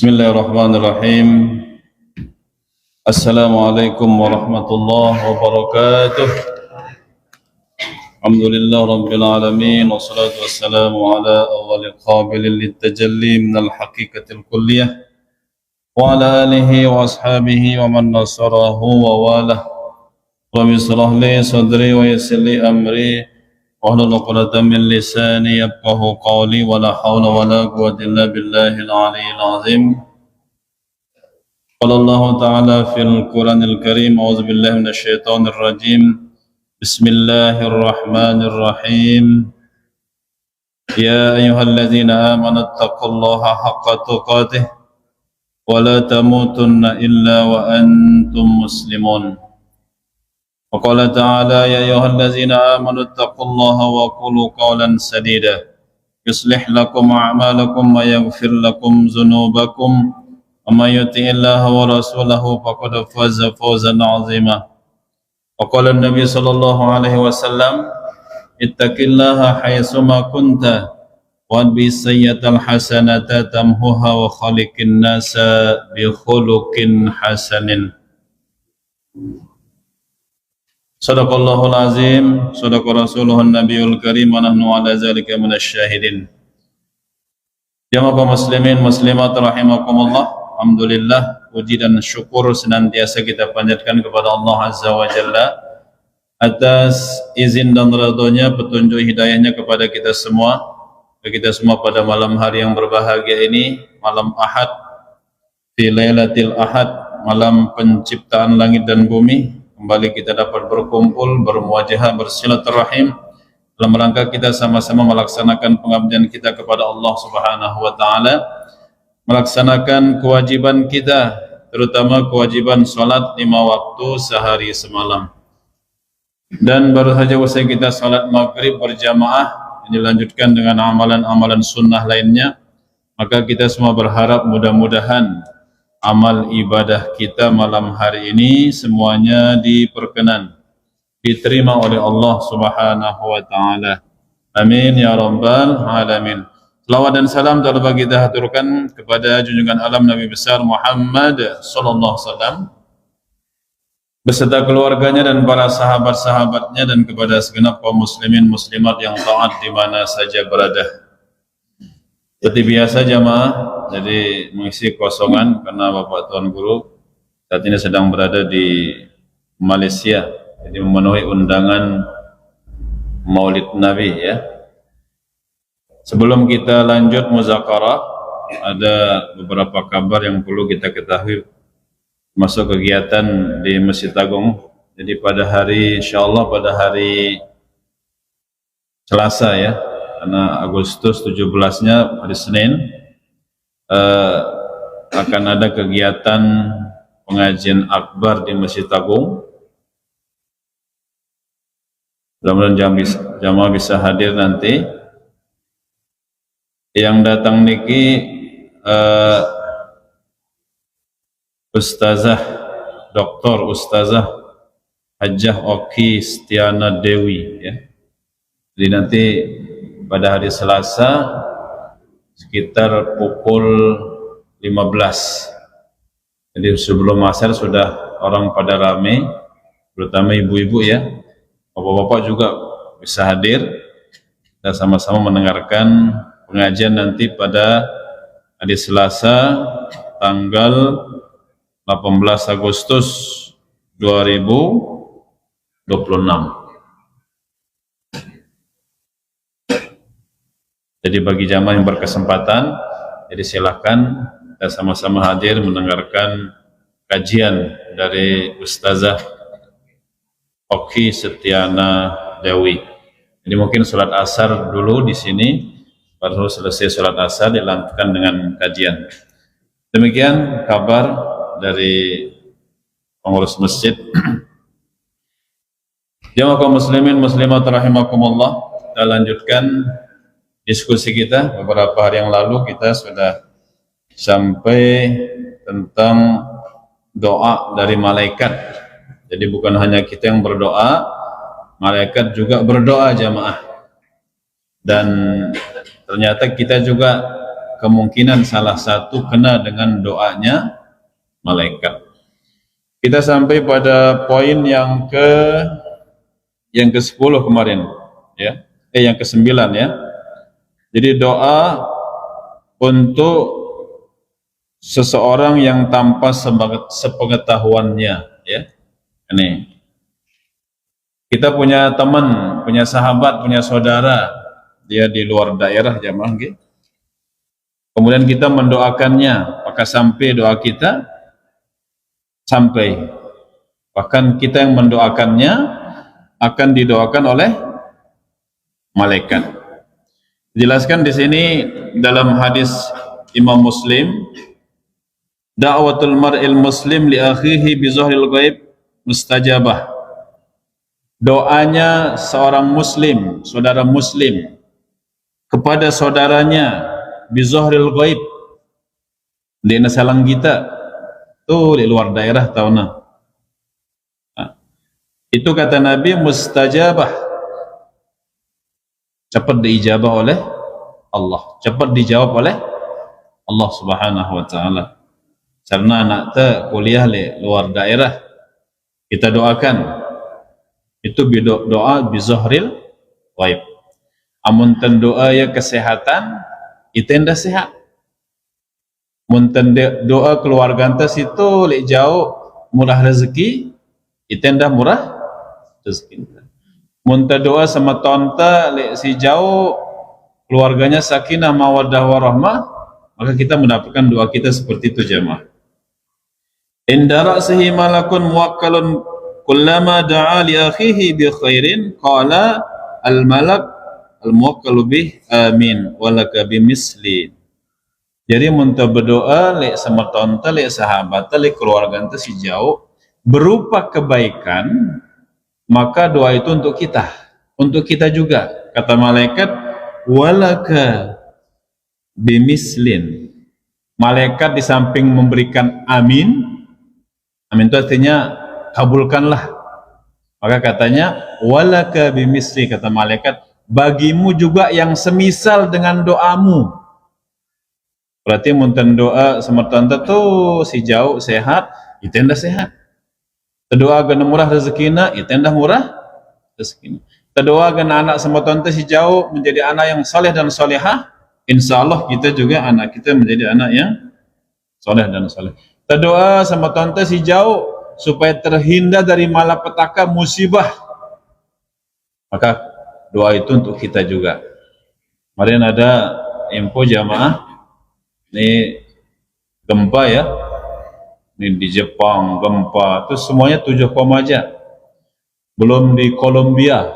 Bismillahirrahmanirrahim. Assalamualaikum warahmatullahi wabarakatuh. Alhamdulillah rabbil alamin, wassalatu wassalamu ala awwalil qabilin litajalli minal haqiqatil kulliyah wa ala alihi wa ashabihi wa man nasarahu wa walah. Rabbi shrah li sadri wa yassir li amri wahlul 'uqdatam min lisani yafqahu qawli wa la hawla wa la quwwata illa billahil aliyyil azim. Qala Allah ta'ala fil Qur'anil Karim, a'udzu billahi minasy syaithanir rajim. Bismillahirrahmanirrahim. Ya ayyuhalladzina amanu taqullaha haqqa tuqatih wa la tamutunna illa wa antum muslimun. وقال تعالى يا أيها الذين آمنوا اتقوا الله وقولوا قولا سديدا يصلح لكم أعمالكم ويغفر لكم ذنوبكم ومن يطع الله ورسوله فقد فاز فوزا عظيما. وقال النبي صلى الله عليه وسلم اتق الله حيثما كنت واتبع السيئة الحسنة تمحها وخالق الناس بخلق حسن. Sadaqallahul azim, sadaqa rasuluhun nabiyul karim, wa nahnu ala zalika minasyahidin. Jamaah kaum muslimin muslimat rahimakumullah. Alhamdulillah, puji dan syukur senantiasa kita panjatkan kepada Allah Azza wa Jalla atas izin dan ridhonya, petunjuk hidayahnya kepada kita semua pada malam hari yang berbahagia ini, malam Ahad, fi lailatul Ahad, malam penciptaan langit dan bumi. Kembali kita dapat berkumpul, bermuajahah, bersilaturahim dalam rangka kita sama-sama melaksanakan pengabdian kita kepada Allah Subhanahu wa taala, melaksanakan kewajiban kita, terutama kewajiban salat 5 waktu sehari semalam. Dan baru saja usai kita salat maghrib berjamaah, dilanjutkan dengan amalan-amalan sunnah lainnya, maka kita semua berharap mudah-mudahan amal ibadah kita malam hari ini semuanya diperkenan, diterima oleh Allah Subhanahu wa taala. Amin ya rabbal alamin. Selawat dan salam telah kita haturkan kepada junjungan alam Nabi besar Muhammad sallallahu alaihi wasallam beserta keluarganya dan para sahabat-sahabatnya, dan kepada segenap kaum muslimin muslimat yang taat di mana saja berada. Seperti biasa jamaah, jadi mengisi kosongan karena Bapak Tuan Guru saat ini sedang berada di Malaysia, jadi memenuhi undangan Maulid Nabi ya. Sebelum kita lanjut muzakarah, ada beberapa kabar yang perlu kita ketahui masuk kegiatan di Masjid Agung. Jadi pada hari insyaallah pada hari Selasa ya, karena Agustus 17-nya hari Senin, akan ada kegiatan pengajian akbar di Masjid Agung. Mudah-mudahan jamaah bisa hadir nanti. Yang datang niki Ustazah Hajjah Oki Stiana Dewi ya. Jadi nanti pada hari Selasa sekitar pukul 15. Jadi sebelum asar sudah orang pada ramai, terutama ibu-ibu ya. Bapak-bapak juga bisa hadir. Kita sama-sama mendengarkan pengajian nanti pada hari Selasa tanggal 18 Agustus 2026. Jadi bagi jamaah yang berkesempatan, jadi silakan kita sama-sama hadir mendengarkan kajian dari Ustazah Oki Stiana Dewi. Jadi mungkin sholat asar dulu di sini, baru selesai sholat asar dilanjutkan dengan kajian. Demikian kabar dari pengurus masjid. Jamaah kaum muslimin muslimat rahimakumullah, kita lanjutkan diskusi kita. Beberapa hari yang lalu kita sudah sampai tentang doa dari malaikat. Jadi bukan hanya kita yang berdoa, malaikat juga berdoa jamaah. Dan ternyata kita juga kemungkinan salah satu kena dengan doanya malaikat. Kita sampai pada poin yang ke-10 kemarin, ya. Yang ke-9 ya. Jadi doa untuk seseorang yang tanpa sepengetahuannya, ya. Ini. Kita punya teman, punya sahabat, punya saudara, dia di luar daerah jamaah, gitu. Kemudian kita mendoakannya, maka sampai doa kita sampai. Bahkan kita yang mendoakannya akan didoakan oleh malaikat. Dijelaskan di sini dalam hadis Imam Muslim, da'watul mar'il muslim li akhihi bi zahril ghaib mustajabah. Doanya seorang muslim, saudara muslim kepada saudaranya bi zahril ghaib, di nasalang kita tuh di luar daerah tauna. Itu kata Nabi mustajabah, cepat diijabah oleh Allah, cepat dijawab oleh Allah Subhanahu wa taala. Karena anak kuliah di luar daerah, kita doakan itu doa bi zahril ghaib. Amun ten doa ya kesehatan, itu enda sehat. Mun ten doa keluarga enta situ lek jauh murah rezeki, itu enda murah rezeki. Mun ten doa sama tonta lek si jauh keluarganya sakinah mawaddah warahmah, maka kita mendapatkan doa kita seperti itu jamaah. Inda ra'sihi malakun muwakkalun kullama da'a li akhihi bi khairin qala al malak al muwakkalu bih amin walaka bimisli. Jadi munta berdoa lek sama tonta lek sahabat lek keluarga ente si jauh berupa kebaikan, maka doa itu untuk kita juga. Kata malaikat walaka bimislin. Malaikat di samping memberikan amin, amin itu artinya kabulkanlah, maka katanya walaka bimisli, kata malaikat bagimu juga yang semisal dengan doamu. Berarti munten doa semertanta tuh si jauh sehat, itu enda sehat. Doa gana murah rezekina, itu enda murah rezekina. Doa gana anak semertanta si jauh menjadi anak yang soleh dan solehah, insya Allah kita juga anak kita menjadi anak yang soleh dan soleh. Doa sama tante si jauh supaya terhindar dari malapetaka musibah, maka doa itu untuk kita juga. Kemarin ada info jamaah, ini gempa ya, ini di Jepang gempa, itu semuanya 7, aja. Belum di Kolombia,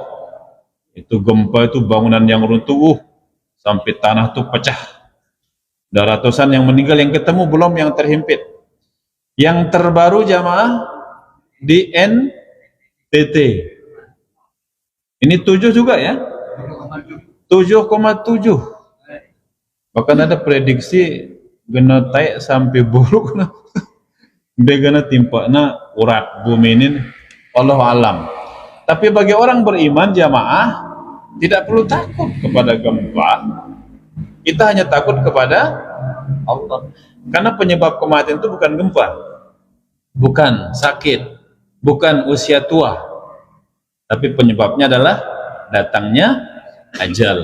itu gempa itu bangunan yang runtuh, sampai tanah tuh pecah. Ada ratusan yang meninggal, yang ketemu belum yang terhimpit. Yang terbaru jamaah di NTT. Ini 7 juga ya? 7,7. Bahkan ada prediksi gena taik sampai buruk nah. Dia gena timpa na urat bumi ini, Allah alam. Tapi bagi orang beriman jamaah tidak perlu takut kepada gempa. Kita hanya takut kepada Allah. Karena penyebab kematian itu bukan gempa, bukan sakit, bukan usia tua, tapi penyebabnya adalah datangnya ajal.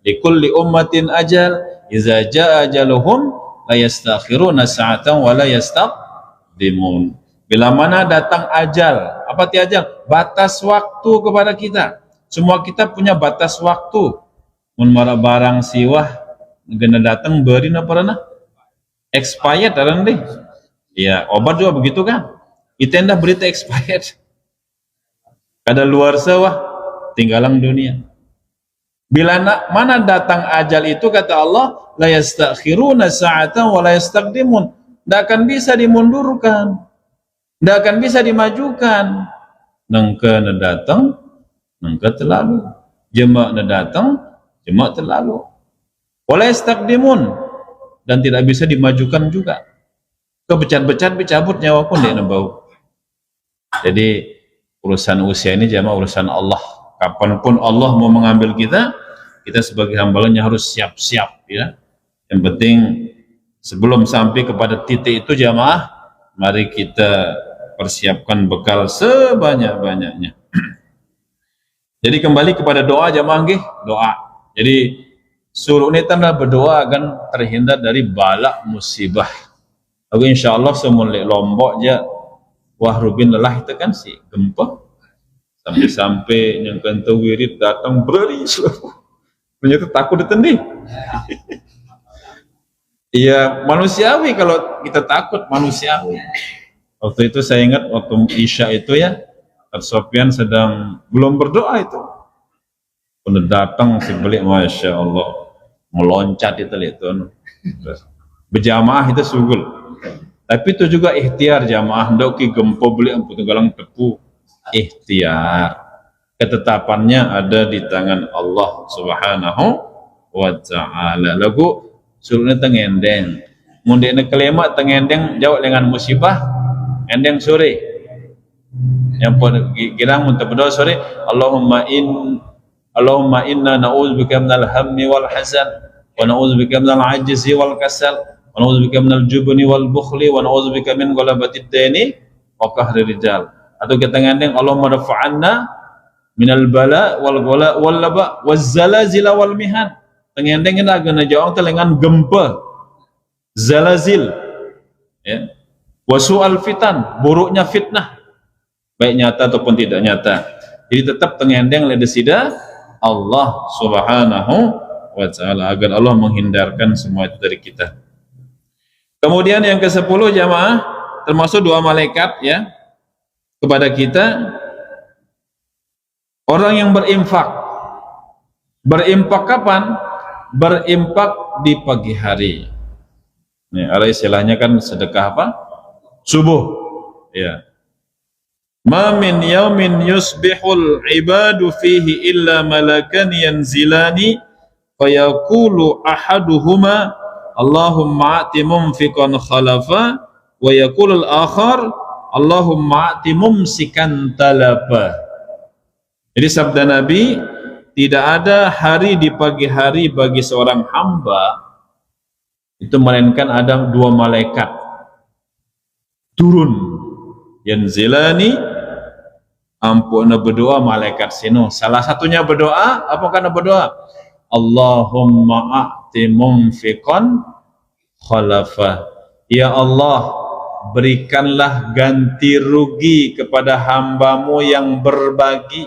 Likulli ummatin ajal, iza jaa ajaluhum la yastakhiruna sa'atan wa la yastaqdimun. Bila mana datang ajal, apa ti ajal? Batas waktu kepada kita. Semua kita punya batas waktu. Mun mara barang siwah gena datang beri na parana expired aran deh. Ya, obat juga begitu kan? Itenda berita expired. Kada luar sawah tinggalang dunia. Bila mana datang ajal itu kata Allah, la yastakhiruna sa'atan wa la yastaqdimun. Tidak akan bisa dimundurkan, tidak akan bisa dimajukan. Nangka na datang, nangka terlalu. Jema na datang, jema terlalu. Wa la yastaqdimun, dan tidak bisa dimajukan juga. Kebecat-becat dicabut nyawa pun dia bau. Jadi urusan usia ini jamaah urusan Allah. Kapanpun Allah mau mengambil kita, kita sebagai hambanya harus siap-siap ya. Yang penting sebelum sampai kepada titik itu jamaah, mari kita persiapkan bekal sebanyak-banyaknya. Jadi kembali kepada doa jamaah nggih, doa. Jadi suruh ini tanda berdoa akan terhindar dari bala musibah. Lalu insyaallah semulai Lombok aja wah rubin lelah itu kan si gempa sampai-sampai yang kentau wirid datang berani ternyata takut ditendih. Iya manusiawi kalau kita takut, manusiawi. Waktu itu saya ingat waktu Isya itu ya, Sofyan sedang belum berdoa itu, udah datang si belik, masya Allah, meloncat itu berjamaah itu sugul. Tapi itu juga ikhtiar jamaah, ndak ki gempo belik ampun galang tepu, ikhtiar. Ketetapannya ada di tangan Allah Subhanahu wa Ta'ala. Lagu suruhnya tengendeng, mundeknya kelima tengendeng jauh dengan musibah, endeng sore. Yang pun girang untuk berdoa sore, Allahumma inna na'udzubika minal hammi wal hazan wa na'udzubika minal ajzi wal kasal wa na'udzubika minal jubni wal bukhli wa na'udzubika min ghalabatid daini wa qahri rijal. Atau kita ngandeng Allahumma rafa'anna minal bala wal ghala wal laba waz zalazil wal mihan. Tengendeng kita agak najawang telengan gempa, zalazil, ya, wasu'al fitan, buruknya fitnah, baik nyata ataupun tidak nyata. Jadi tetap tengendeng ledesida Allah Subhanahu wa Ta'ala, agar Allah menghindarkan semua itu dari kita. Kemudian yang ke-10 jamaah, termasuk doa malaikat ya kepada kita, orang yang berinfak kapan? Berinfak di pagi hari. Nih, ada istilahnya kan sedekah apa? Subuh. Ya. Ma min yaumin yusbihul ibadu fihi illa malakan yanzilani fayaqulu ahaduhuma Allahumma a'ti mumfiqan khalafa wa yaqulul akhar Allahumma a'ti mumsikan talaba. Jadi sabda Nabi, tidak ada hari di pagi hari bagi seorang hamba itu melainkan ada dua malaikat turun, yanzilani, ampun berdoa malaikat sino. Salah satunya berdoa, apa karena berdoa? Allahumma a'ti mumfiqan khalafa. Ya Allah, berikanlah ganti rugi kepada hambamu yang berbagi,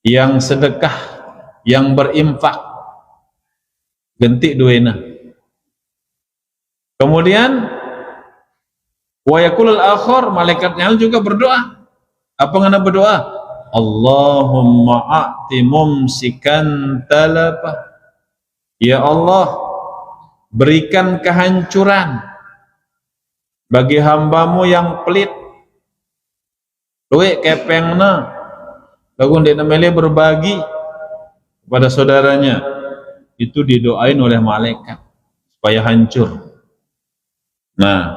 yang sedekah, yang berinfak, ganti duena. Kemudian wa yaqulul akhar, malaikatnya juga berdoa. Apa ngana berdoa? Allahumma a'ti mumsikan talaba. Ya Allah, berikan kehancuran bagi hambamu yang pelit. Luwe kepengna lagu dia namanya berbagi kepada saudaranya, itu didoain oleh malaikat supaya hancur. Nah,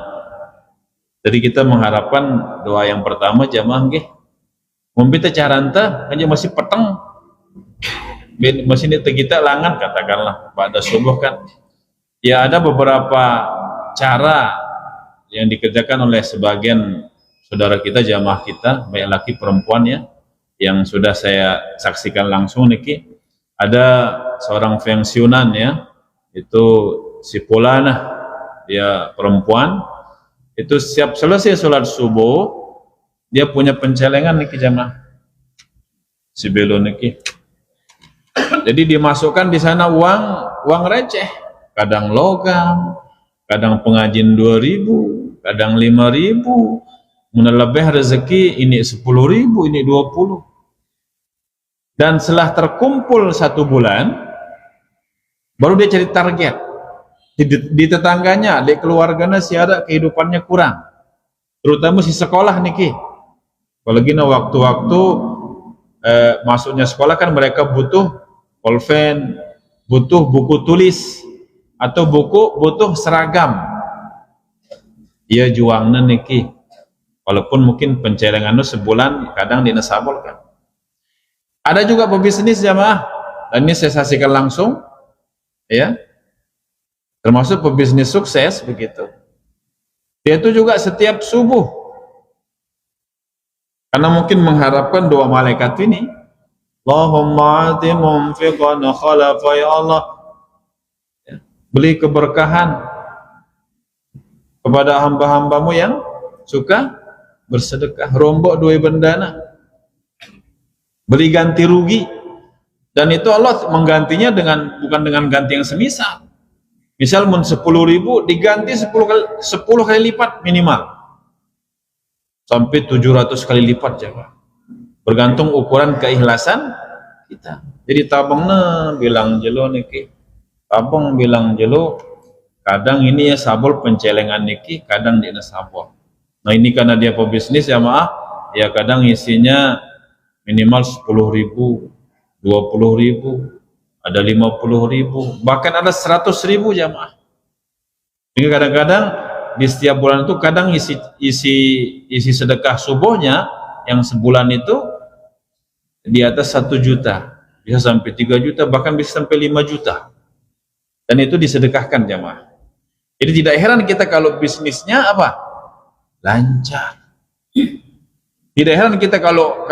jadi kita mengharapkan doa yang pertama jamaah nggih. Mungkin caranta hanya masih peteng, masih ini kita langan katakanlah pada subuh kan. Ya ada beberapa cara yang dikerjakan oleh sebagian saudara kita, jamaah kita, baik laki perempuan ya, yang sudah saya saksikan langsung niki. Ada seorang pensiunan ya, itu si Polana, dia perempuan, itu siap selesai sholat subuh dia punya pencelengan niki jamaah si belo niki. Jadi dimasukkan di sana uang receh, kadang logam, kadang pengajian 2.000, kadang 5.000, mun lebih rezeki ini 10.000, ini 20. Dan setelah terkumpul 1 bulan, baru dia cari target. Di tetangganya, di keluarganya si ada kehidupannya kurang. Terutama si sekolah niki. Apalagi na waktu-waktu masuknya sekolah kan mereka butuh pulpen, butuh buku tulis, atau butuh seragam. Ia juangna niki. Walaupun mungkin pencelengannya sebulan kadang dinasabol kan. Ada juga pebisnis jamaah, dan ini saya saksikan langsung ya, termasuk pebisnis sukses begitu. Dia itu juga setiap subuh, karena mungkin mengharapkan doa malaikat ini, Allahumma ati mumfiqan khalafa, ya Allah, beri keberkahan kepada hamba-hambamu yang suka bersedekah, rombok duwe bendana, beri ganti rugi. Dan itu Allah menggantinya bukan dengan ganti yang semisal. Misal 10.000 diganti 10 kali lipat minimal, sampai 700 kali lipat jaga. Bergantung ukuran keikhlasan kita. Jadi tabungnya bilang jelo niki, tabung bilang jelo, kadang ini ya sabol pencelengan niki, kadang dia sabol. Nah ini karena dia pebisnis ya maaf, ya kadang isinya minimal 10.000, 20.000, ada 50.000, bahkan ada 100.000 jamaah. Jadi kadang-kadang di setiap bulan itu kadang isi sedekah subuhnya yang sebulan itu di atas 1 juta, bisa sampai 3 juta, bahkan bisa sampai 5 juta, dan itu disedekahkan jamaah. Jadi tidak heran kita kalau bisnisnya apa? Lancar. Tidak heran kita kalau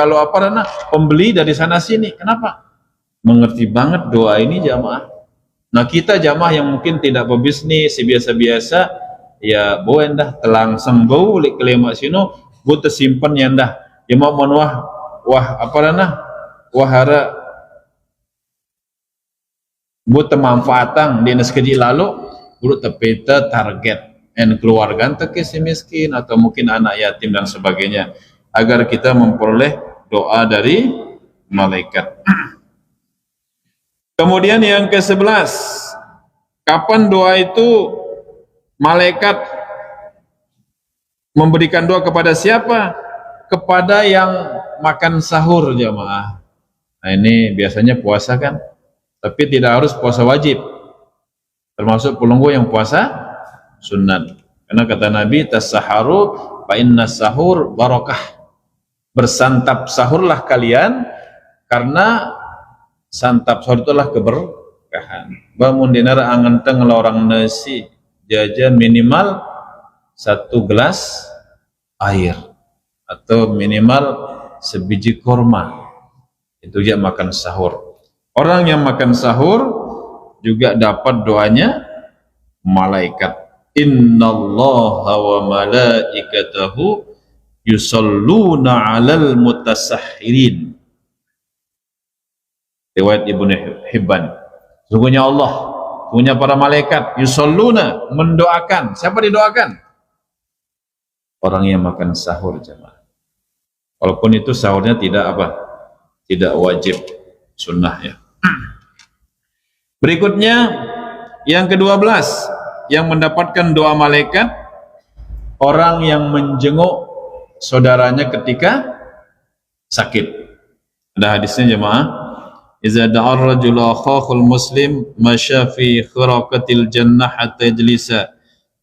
pembeli dari sana sini. Kenapa? Mengerti banget doa ini jamaah. Nah kita jamaah yang mungkin tidak berbisnis, biasa-biasa, ya boleh dah telangseng bau lek kelema sino, bu tersimpan ya dah. Ya mau wahara bu temanfaatan di naskeji lalu, bu tepeta target en keluarga teke si miskin atau mungkin anak yatim dan sebagainya, agar kita memperoleh doa dari malaikat. Kemudian yang ke-11, kapan doa itu malaikat memberikan doa kepada siapa? Kepada yang makan sahur jamaah. Nah ini biasanya puasa kan, tapi tidak harus puasa wajib, termasuk pelunggu yang puasa sunat. Karena kata Nabi, tasaharu fa inna sahur barakah. Bersantap sahurlah kalian, karena santap sahur itulah keberkahan. Bangun dinar angan teng lorang nasi, jajan minimal 1 gelas air atau minimal sebiji kurma. Itu dia makan sahur. Orang yang makan sahur juga dapat doanya malaikat. Innallaha wa malaikatahu yusalluna 'alal mutasahhirin. Riwayat Ibnu Hibban. Sungguhnya Allah, punya para malaikat, yusalluna, mendoakan. Siapa didoakan? Orang yang makan sahur jemaah. Walaupun itu sahurnya tidak wajib, sunnah ya. Berikutnya yang ke-12 yang mendapatkan doa malaikat, orang yang menjenguk saudaranya ketika sakit. Ada hadisnya jemaah, iza da'a ar-rajulu akhahul muslim masya fi khiraqatil jannah hatta yajlisa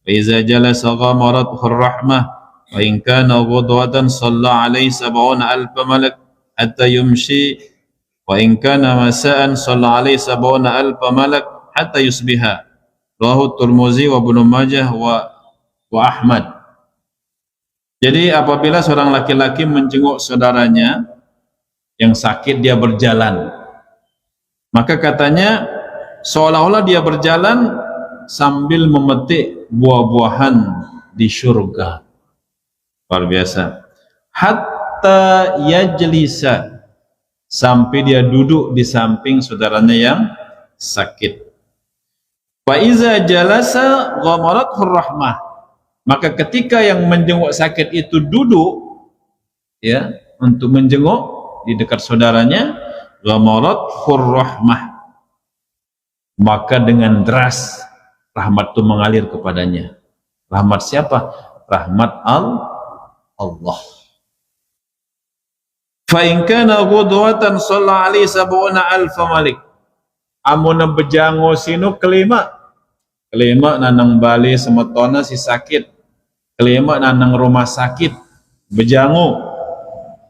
wa iza jalasa ghamarathu ar-rahmah wa in kana ghudwatan shalla alaihi 70,000 malak hatta yumshi wa in kana masa'an shalla alaihi 70,000 malak hatta yusbiha. Rawahu Tirmidzi wa Ibnu Majah wa Ahmad. Jadi apabila seorang laki-laki menjenguk saudaranya yang sakit, dia berjalan, maka katanya seolah-olah dia berjalan sambil memetik buah-buahan di surga. Luar biasa. Hatta yajlisa, sampai dia duduk di samping saudaranya yang sakit. Fa iza jalasa ghamarathu rahmah, maka ketika yang menjenguk sakit itu duduk ya untuk menjenguk di dekat saudaranya, ghamarathu rahmah, maka dengan deras rahmat itu mengalir kepadanya. Rahmat siapa? Rahmat Allah. Fa in kana ghudwatan shalla alaihi 70,000 malik. Amuna bejango sinu kelima nanang bali semetona si sakit, kelima nanang rumah sakit bejango,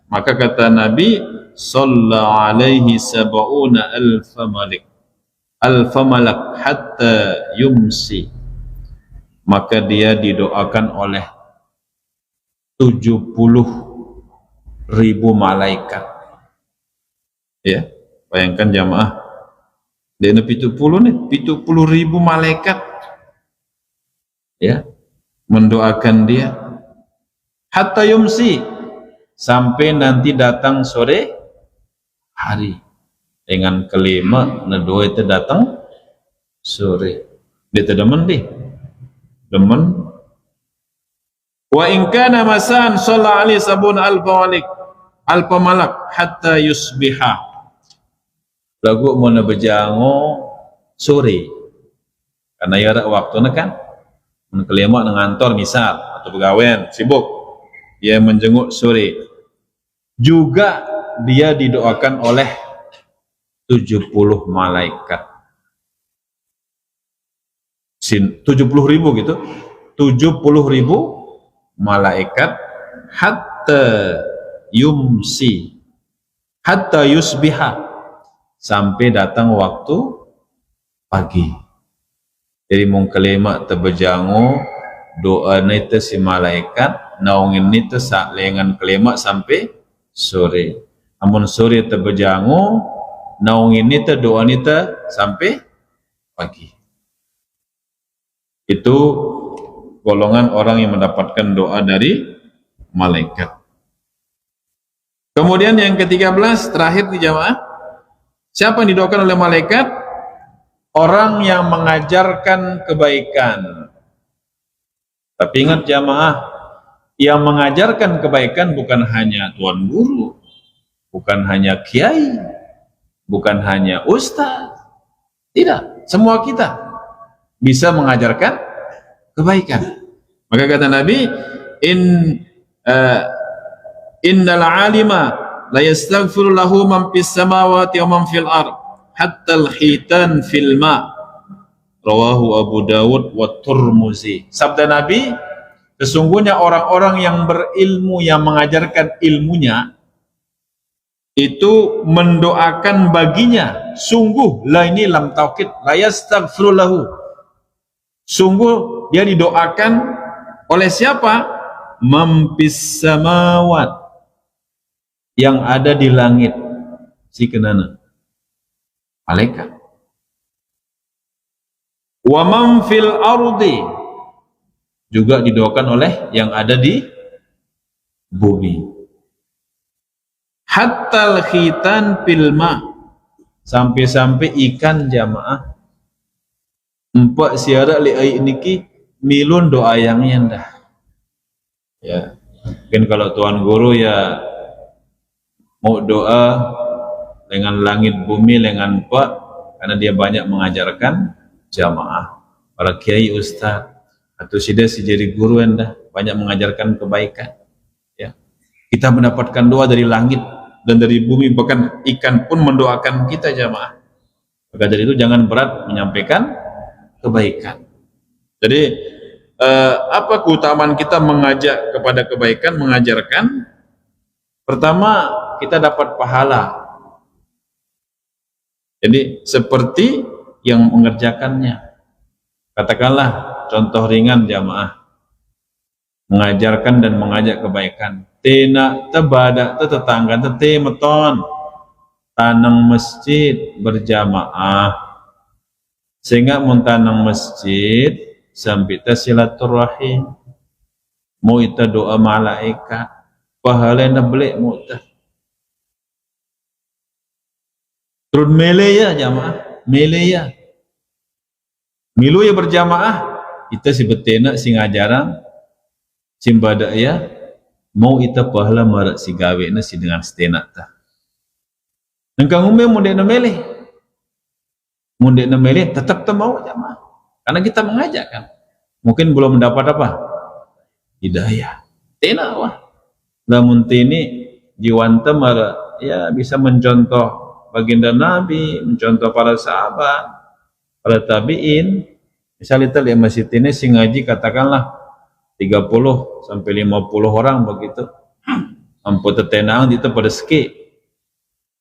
maka kata Nabi shalla alaihi 70,000 malik hatta yumsi, maka dia didoakan oleh 70.000 malaikat. Ya, bayangkan jamaah, dia 70 nih, 70.000 malaikat ya mendoakan dia hatta yumsi, sampai nanti datang sore hari. Dengan kelima nedoa itu datang sore, dia demen deh, demen. Wa in kana masaan shalla alaihi sabun alfa malak hatta yusbiha. Lagu mau bejango sore karena ya waktu kan kelima ngantor misal atau pegawai sibuk, dia menjenguk sore, juga dia didoakan oleh 70 malaikat. 70.000 gitu, 70.000 malaikat hatta yumsi hatta yusbiha, sampai datang waktu pagi. Jadi mung kelima tebejango doa nita si malaikat naungin nita sak lengan kelima sampai sore. Amun sore tebejango naungin nita doa nita sampai pagi. Itu golongan orang yang mendapatkan doa dari malaikat. Kemudian yang ke-13 terakhir di jamaah, siapa yang didoakan oleh malaikat? Orang yang mengajarkan kebaikan. Tapi ingat jamaah, yang mengajarkan kebaikan bukan hanya tuan guru, bukan hanya kiai, bukan hanya ustaz. Tidak, semua kita bisa mengajarkan kebaikan. Maka kata Nabi, innal alima la yastaghfiru lahu man fis samawati wa man fil ard hatta al-hitan fil ma, rawahu Abu Dawud wa Tirmizi. Sabda Nabi, sesungguhnya orang-orang yang berilmu, yang mengajarkan ilmunya itu mendoakan baginya, sungguh la ini lam taukid la yastaghfiru lahu, sungguh dia didoakan oleh siapa? Mampis samawat, yang ada di langit, si kenana malaikat. Wa man fil ardi, juga didoakan oleh yang ada di bumi. Hatta al-khitan fil ma, sampai-sampai ikan jamaah empat siara li ai niki milun doa yang dah. Ya, mungkin kalau tuan guru ya mau doa dengan langit bumi dengan Pak, karena dia banyak mengajarkan jamaah, para kiai ustaz atau si jadi guru anda banyak mengajarkan kebaikan. Ya, kita mendapatkan doa dari langit dan dari bumi, bahkan ikan pun mendoakan kita jamaah. Maka dari itu jangan berat menyampaikan kebaikan. Jadi apa keutamaan kita mengajak kepada kebaikan, mengajarkan? Pertama, kita dapat pahala. Jadi seperti yang mengerjakannya. Katakanlah contoh ringan jamaah, mengajarkan dan mengajak kebaikan. Tina tebada tetangga tete meton tanang masjid berjamaah, sehingga muntanang masjid sampai silaturahim, mau ita doa malaikat, pahala yang belik mau ita. Turun mele ya jamaah, mele ya. Milu ya berjamaah, kita si betena si ngajaran, si badak ya, mau ita pahala marak si gawe na si dengan setena ta. Nengkang umum mundek na mele, tetap mau jamaah, karena kita mengajak kan. Mungkin belum mendapat apa? Hidayah. Tena wah. Lamun tini jiwanta mara ya bisa mencontoh baginda Nabi, mencontoh para sahabat, para tabi'in. Misalnya kita lihat masjid ini sing ngaji katakanlah 30 sampai 50 orang begitu. Ampo tetenang itu pada ski.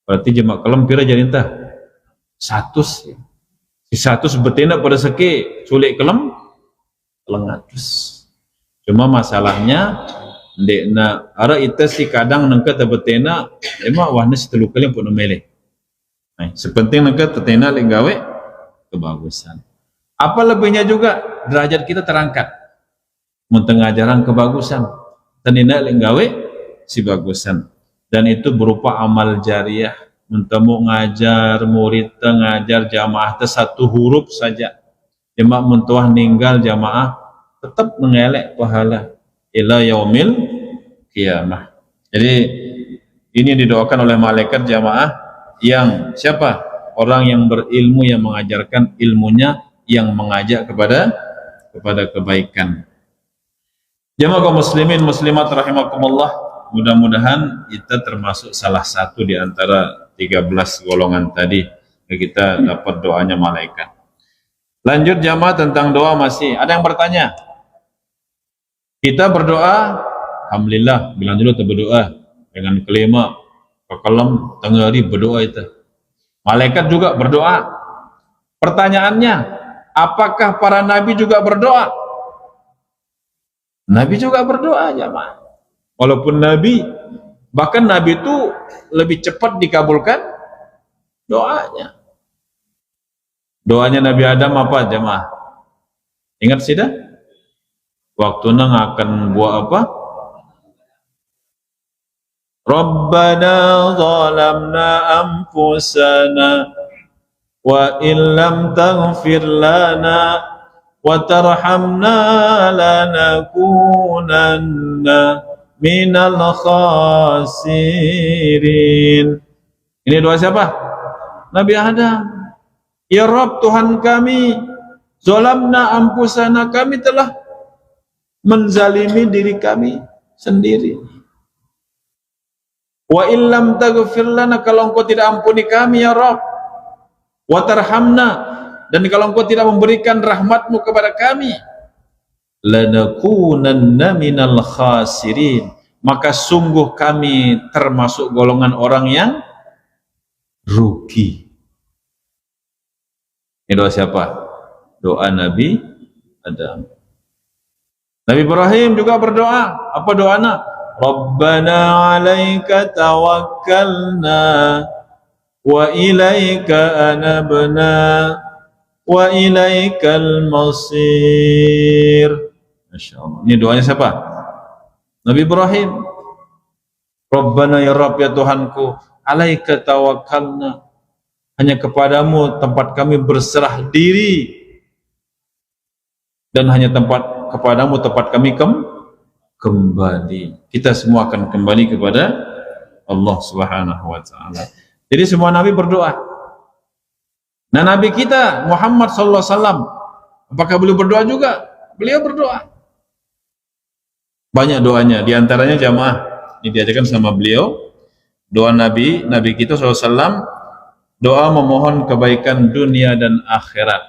Berarti jemaah kelem pira jadi entah 100. Si 100 betina pada ski sulit kelem lengatus. Cuma masalahnya dekna ara ita si kadang nengka tabetena emang wahna setelu kali pun meleh. Nah, sepenting nengka tetena lek gawe kebagusan. Apa lebihnya juga derajat kita terangkat. Mun tengajaran kebagusan, tenina lek gawe si bagusan. Dan itu berupa amal jariah. Mentemu ngajar murid ngajar jamaah satu huruf saja. Cuma mentuah ninggal jamaah tetap mengelek pahala ila yaumil kiamah. Jadi ini didoakan oleh malaikat jamaah yang siapa? Orang yang berilmu yang mengajarkan ilmunya yang mengajak kepada kebaikan. Jamaah kaum muslimin muslimat rahimakumullah, mudah-mudahan kita termasuk salah satu di antara 13 golongan tadi kita dapat doanya malaikat. Lanjut jamaah tentang doa masih. Ada yang bertanya? Kita berdoa, alhamdulillah, bilang dulu kita berdoa dengan kelima, kekelam, tengah hari berdoa itu. Malaikat juga berdoa. Pertanyaannya, apakah para nabi juga berdoa? Nabi juga berdoa, jamaah. Walaupun nabi, bahkan nabi itu lebih cepat dikabulkan doanya. Doanya Nabi Adam apa, jamaah? Ingat sih dah? Waktu nang akan buat apa? Rabbana zalamna anfusana wa illam taghfir lana wa tarhamna lanakunanna minal khasirin. Ini doa siapa? Nabi Adam. Ya Rabb, Tuhan kami, zalamna anfusana, kami telah menzalimi diri kami sendiri. Wa illam taghfir lana, kalau engkau tidak ampuni kami ya Rabb, wa tarhamna, dan kalau engkau tidak memberikan rahmatmu kepada kami, lanakunanna minal khasirin, maka sungguh kami termasuk golongan orang yang rugi. Ini doa siapa? Doa Nabi Adam. Nabi Ibrahim juga berdoa. Apa doanya? Rabbana 'alaika tawakkalna wa ilaika anabna wa ilaikal masir. Masyaallah. Ini doanya siapa? Nabi Ibrahim. Rabbana ya Rabb, ya Tuhanku, 'alaika tawakkalna, hanya kepadamu tempat kami berserah diri, dan hanya kepadamu tempat kami kembali. Kita semua akan kembali kepada Allah Subhanahu wa taala. Jadi semua nabi berdoa. Nah, nabi kita Muhammad sallallahu alaihi wasallam, apakah beliau berdoa juga? Beliau berdoa. Banyak doanya, di antaranya jamaah ini diajarkan sama beliau. Doa nabi kita sallallahu alaihi wasallam, doa memohon kebaikan dunia dan akhirat.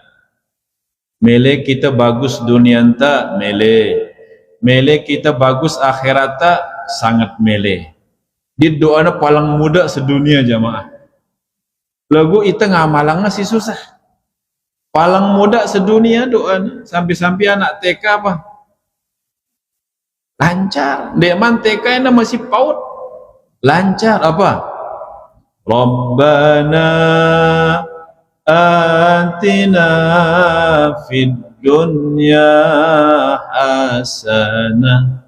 Mele kita bagus dunia enta, mele kita bagus akhirat sangat mele. Di doanya paling mudah sedunia jamaah. Lagu itu ngamalangnya sih susah. Paling mudah sedunia doanya. Sampai-sampai anak TK apa? Lancar. Deman TK ini masih paut. Lancar apa? Rabbana atina fid dunya hasanah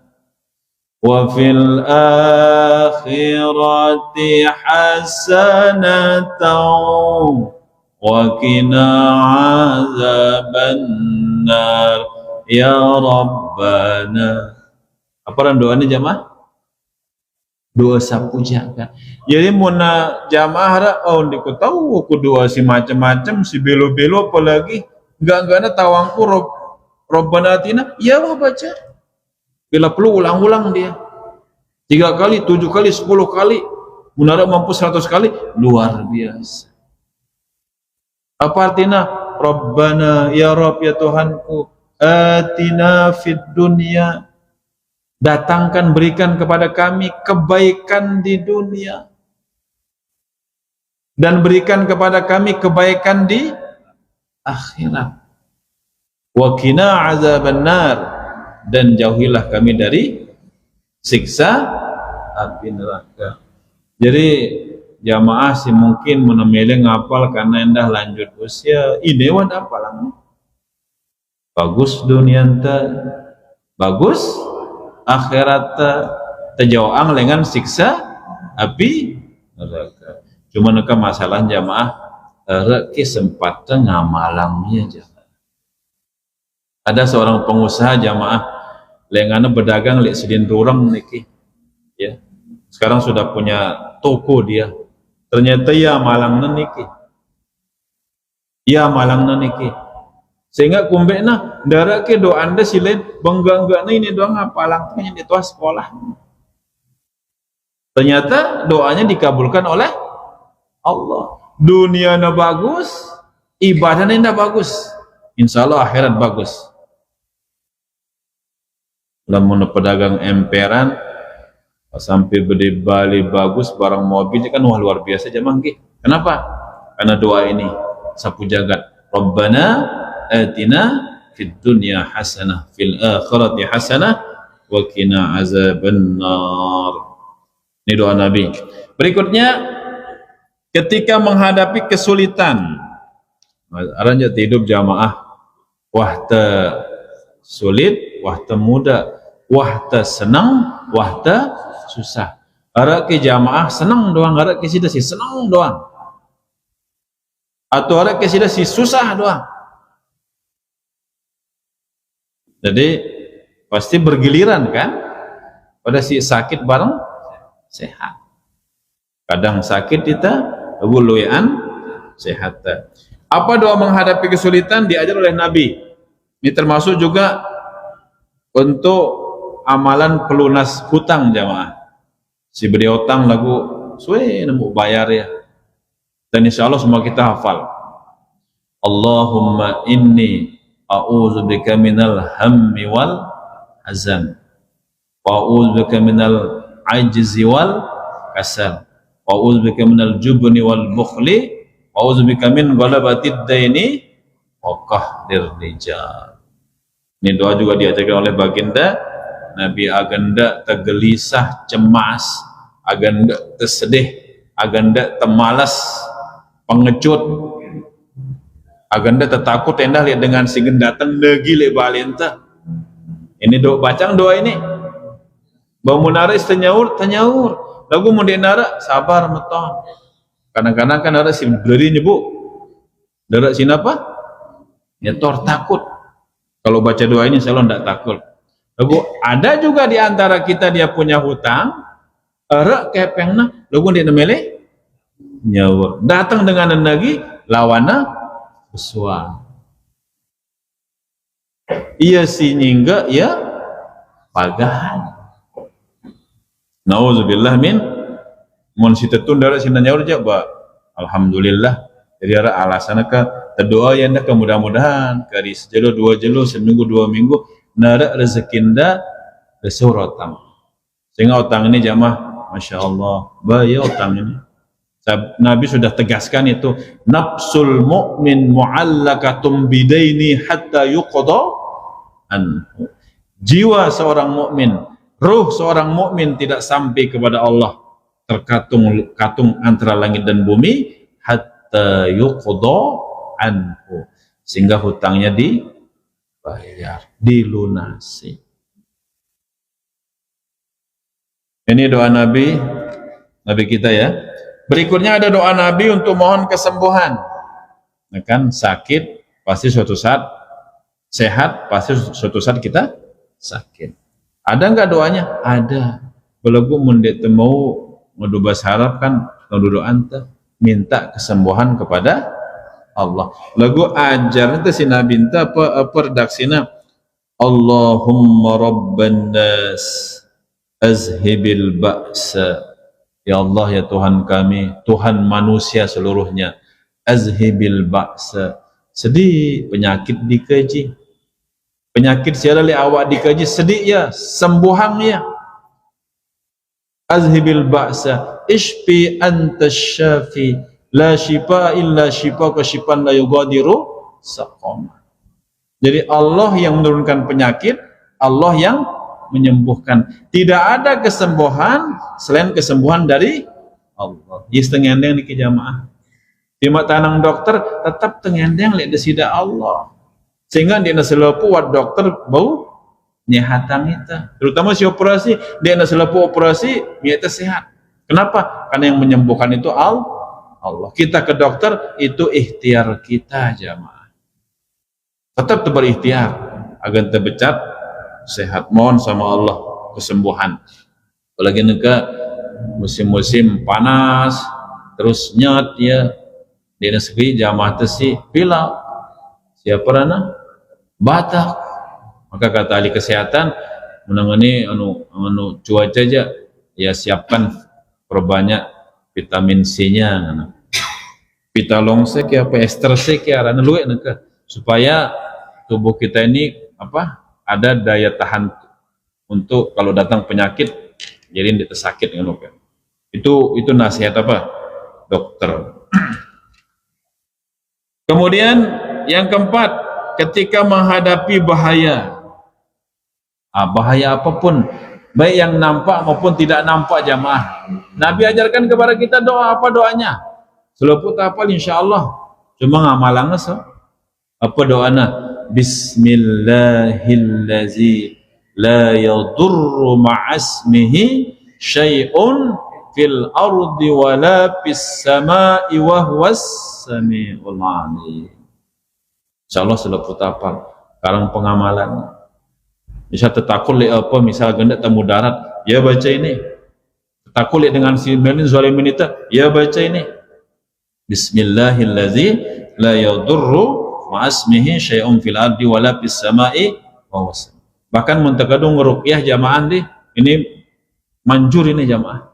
wa fil akhirati hasanatan wa qina azabannar ya Rabbana. Apa doanya jamaah? Doa sapu jaga. Jadi muna jamaah diku tahu aku doa si macam-macam, si belo-belo, apalagi enggak ada tawangku Rabbana atina, ya wah baca. Bila perlu ulang-ulang dia 3 kali, 7 kali, 10 kali, munara mampu 100 kali, luar biasa. Apa artinya? Rabbana ya Rabb, ya Tuhanku, atina fid dunya, datangkan, berikan kepada kami kebaikan di dunia, dan berikan kepada kami kebaikan di akhirat. wa qina azabannar, dan jauhilah kami dari siksa api neraka. Jadi jamaah sih mungkin menemeli ngapal karena endah lanjut usia ini wadah apalang bagus dunia enta, bagus akhirat terjauang dengan siksa api neraka. Cuma neka masalah jamaah kesempatan ngamalangnya jangan. Ada seorang pengusaha jamaah lengana berdagang lek sedin durang niki ya. Sekarang sudah punya toko dia. Ternyata ya malang niki. Ya malang niki. Sehingga kumbekna ndara ke do anda silen bangga ini doang ngapalang punya di tua sekolah. Ternyata doanya dikabulkan oleh Allah. Dunianya bagus, ibadahnya bagus. Insya Allah akhirat bagus. Lamun pedagang emperan sampai beli bali bagus barang mobil kan wah luar biasa jamaah nggih. Kenapa? Karena doa ini sapu jagat. Rabbana atina fid dunya hasanah fil akhirati hasanah wa qina azabannar. Ini doa Nabi. Berikutnya ketika menghadapi kesulitan, aranja hidup jamaah wah te sulit, wah te mudah, wah te senang, wah te susah. Ara ke jamaah senang doang, ara ke sida si senang doang. Atau ara ke sida si susah doang. Jadi pasti bergiliran kan? Pada si sakit bareng sehat. Kadang sakit kita buluyan sehat. Apa doa menghadapi kesulitan diajar oleh Nabi? Ini termasuk juga untuk amalan pelunas hutang jamaah. Si beri hutang lagu suwe nemu bayar ya. Dan insya Allah semua kita hafal. Allahumma inni a'udzubika minal hammi wal hazan wa a'udzubika minal ajzi wal kasal wa a'udzubika minal jubni wal bukhli wa a'udzubika min ghalabatid daini wa qahrir rijal. Ini doa juga diajarkan oleh baginda Nabi agenda tergelisah cemas, agenda tersedih, agenda temalas pengecut, agenda tertakut endah lihat dengan si datang lagi le balenta. Ini doa bacang doa ini. Bau munaris tenyaur lagu mau denara sabar meton. Kadang-kadang kan ada si beri nyebut darat sini apa nyetor takut. Kalau baca doa ini selalu tidak takut. Lagu ada juga di antara kita dia punya hutang era kepengna lagu dia nemele nyawa datang dengan lagi lawana besua. Iya si nyingga ya pagahan. Nauzubillah min mun sitetun dara sina nyaur jaba alhamdulillah. Jadi ada alasan ke terdoa yang dah mudah-mudahan kari sejelo dua jelo seminggu 2 minggu nara rezekinda resurotang. Sehingga utang ini jamaah masya Allah bahaya utang ini. Nabi sudah tegaskan itu nafsul mu'min mu'allakatum bidaini hatta yuqda anhu. Jiwa seorang mukmin, ruh seorang mukmin tidak sampai kepada Allah terkatung antara langit dan bumi hatta yuqda anhu, sehingga hutangnya dibayar, dilunasi. Ini doa Nabi kita ya. Berikutnya ada doa Nabi untuk mohon kesembuhan. Nah, kan sakit pasti suatu saat sehat, pasti suatu saat kita sakit. Ada enggak doanya? Ada. Belagu mundet mau ngedubas harap kan doa anta minta kesembuhan kepada Allah. Lagu ajar itu si Nabi anta apa redaksina Allahumma rabban nas azhibil ba'sa. Ya Allah ya Tuhan kami, Tuhan manusia seluruhnya, azhibil ba'sa, sedih penyakit dikaji, penyakit siapa li awak dikaji sedih ya, sembuhangnya. Azhibil ba'sa, ishfi anta syafi, la shifa illa shifa ka shifan la yugadiru saqama. Jadi Allah yang menurunkan penyakit, Allah yang menyembuhkan. Tidak ada kesembuhan selain kesembuhan dari Allah. Jadi tengendeng di jamaah. Cuma tanang dokter tetap tengendeng lihat desida Allah. Sehingga dia naselapu wat dokter bau nyehatan kita. Terutama si operasi, dia naselapu operasi dia sehat. Kenapa? Karena yang menyembuhkan itu Allah. Kita ke dokter itu ikhtiar kita jamaah. Tetap berikhtiar agar terbecat sehat. Mohon sama Allah kesembuhan. Apalagi musim-musim panas terus nyet ya di negeri jamaah tesi pilau siapa rana Batak. Maka kata ahli kesehatan menangani anu cuaca aja ya siapkan perbanyak vitamin C-nya pitalongsek ya apa estersek ya rana luwek neka supaya tubuh kita ini ada daya tahan untuk kalau datang penyakit jadi tidak tersakit kan. Itu nasihat dokter. Kemudian yang keempat, ketika menghadapi bahaya apapun, baik yang nampak maupun tidak nampak jamaah, Nabi ajarkan kepada kita doa. Apa doanya? Seluput apa insyaallah, cuma ngamalang apa doana? Bismillahillazi la yadurru ma'asmihi syai'un fil ardi wala fis sama'i wa huwas sami'ul 'alim. Insyaallah seluput apa karang pengamalan. Bisa tetakul li apa misal gendak temu darat, ya baca ini. Tetakul li dengan si melin zalimin itu, ya baca ini. Bismillahillazi la yadurru ma'asmihi syai'un fil ardi wala fis sama'i wa huwas. Bahkan muntakadung ngeruqyah jamaah ini manjur ini jamaah.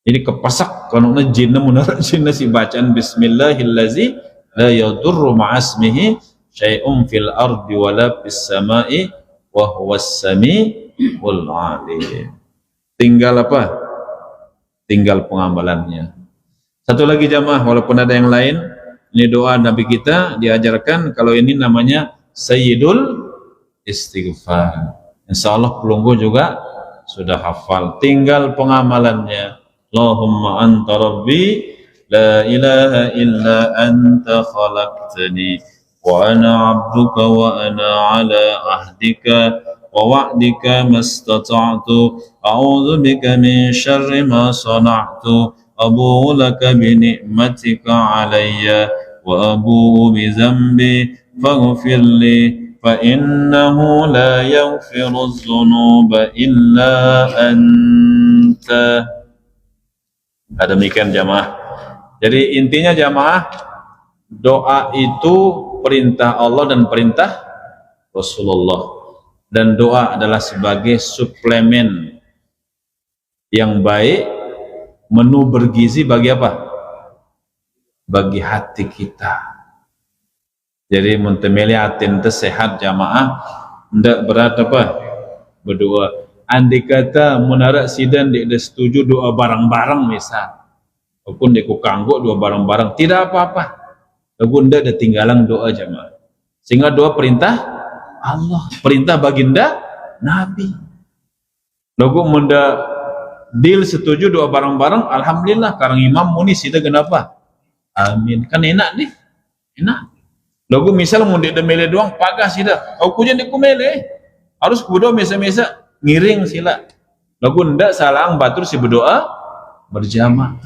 Ini kepasak kalau jinna munarak jinna si bacaan bismillahillazi la yadurru ma'asmihi syai'un fil ardi wala fis sama'i wa huwas sami'ul 'alim. Tinggal apa? Tinggal pengamalannya. Satu lagi jamaah, walaupun ada yang lain, ini doa Nabi kita diajarkan, kalau ini namanya Sayyidul Istighfar. Insyaallah pelunggu juga sudah hafal, tinggal pengamalannya. Allahumma anta rabbi la ilaha illa anta khalaqtani wa ana 'abduka wa ana 'ala ahdika wa wa'dika mastata'tu a'udzu bika min syarri ma sana'tu abu'u laka bi ni'matika 'alayya wa abu'u bi dzambi faghfir li fa innahu la yaghfiru dzunuba illa anta. Demikian jamaah. Jadi intinya jamaah, doa itu perintah Allah dan perintah Rasulullah, dan doa adalah sebagai suplemen yang baik, menu bergizi bagi apa? Bagi hati kita. Jadi muntemeli atin sehat jamaah, ndak berat berdoa. Andai kata munarak sidan dia setuju doa bareng-bareng misal, walaupun dia kanggo doa bareng-bareng tidak apa-apa. Lagu ndak ada tinggalan doa jamaah. Sehingga doa perintah Allah, perintah baginda Nabi. Lagu munda deal setuju doa bareng-bareng, alhamdulillah. Karang imam muni sida kenapa? Amin. Kan enak nih, enak. Lagu misal mau dia mele doang, pagah sida. Aku jangan dikumele, harus kudo mesa-mesa ngiring sila. Lagu ndak salang batur si berdoa berjamaah.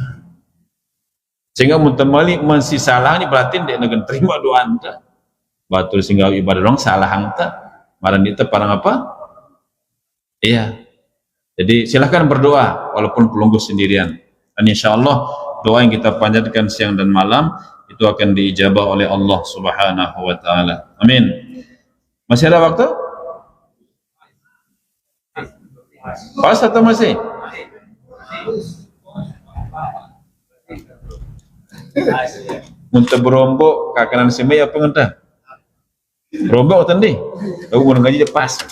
Sehingga muntamali masih salah ni berarti dia nak terima doa anda. Batur sehingga ibadah dong salah anta. Maran itu parang apa? Iya. Jadi silahkan berdoa walaupun pelunggu sendirian. Dan insyaallah doa yang kita panjatkan siang dan malam itu akan diijabah oleh Allah Subhanahu wa taala. Amin. Masih ada waktu? Pas atau masih? Muntah berombok kakanan sime apa ngentah? Berombok tadi. Aku mau ngaji pas.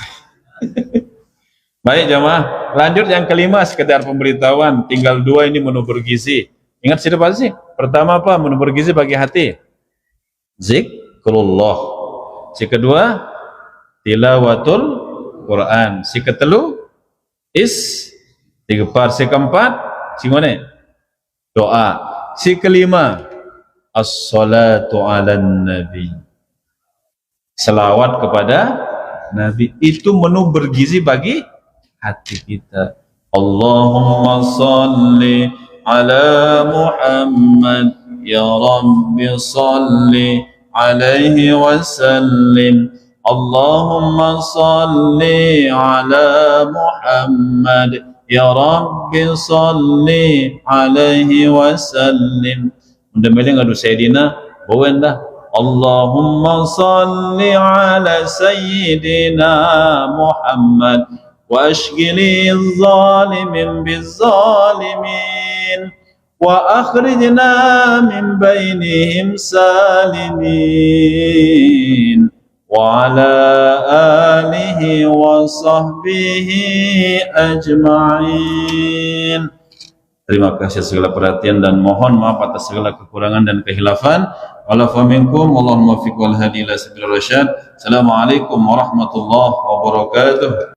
Baik jamaah, lanjut yang kelima sekedar pemberitahuan, tinggal dua ini menu bergizi. Ingat sih apa sih? Pertama apa? Menu bergizi bagi hati. Zikrullah. Si kedua tilawatul Quran. Si ketelu istighfar. Si keempat si mana? Doa. Si kelima as-salatu ala nabi. Selawat kepada Nabi. Itu menu bergizi bagi hati kita. Allahumma salli ala Muhammad ya Rabbi salli alaihi wasallim. Allahumma salli ala Muhammad ya Rabbi salli alaihi wasallim. Unda meleng adu Sayyidina bawen dah. Allahumma salli ala Sayyidina Muhammad wa ashghili zalimin bizzalimin wa akhrijna min bainihim salimin wa ala alihi wa sahbihi ajma'in. Terima kasih segala perhatian dan mohon maaf atas segala kekurangan dan kehilafan. Walafu minkum Allahumma fiq wal hadi ila sabil rasyad. Assalamualaikum warahmatullahi wabarakatuh.